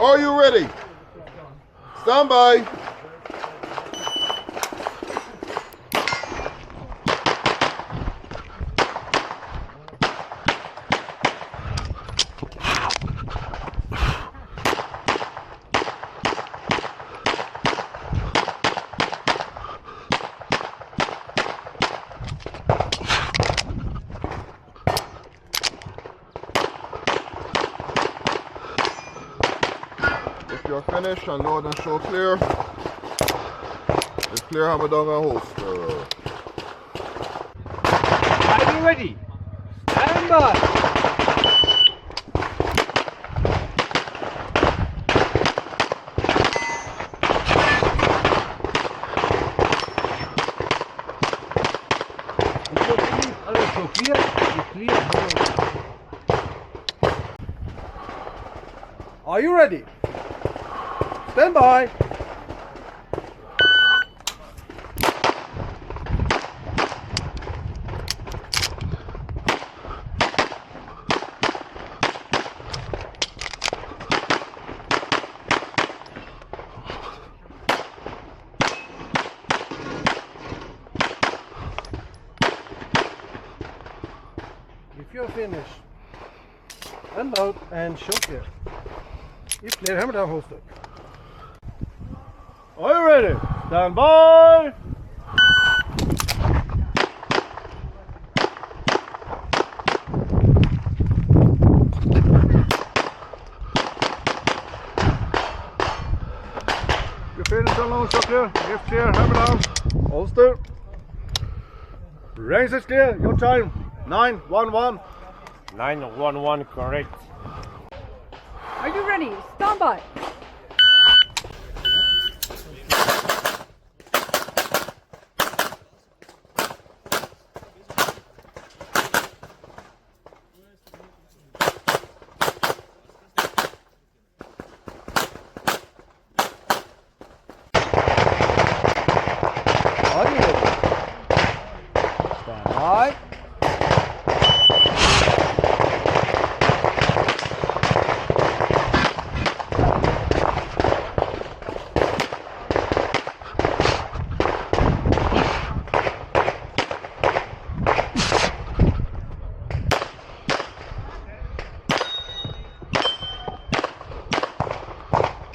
Are you ready? Stand by. If you're finished and load and show clear, it's clear hammer down and holster. Are you ready? Stand by. Are you ready? Stand by. If you're finished, unload and show clear. If clear, hammer down, holster. Are you ready? Stand by. You finish, unload, show clear. If clear, hammer down, holster. Range is clear. Your time 911. 911, correct. Are you ready? Stand by. Are you ready? Stand by.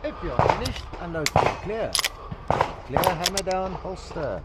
If you're finished, unload clear. Clear, hammer down, holster.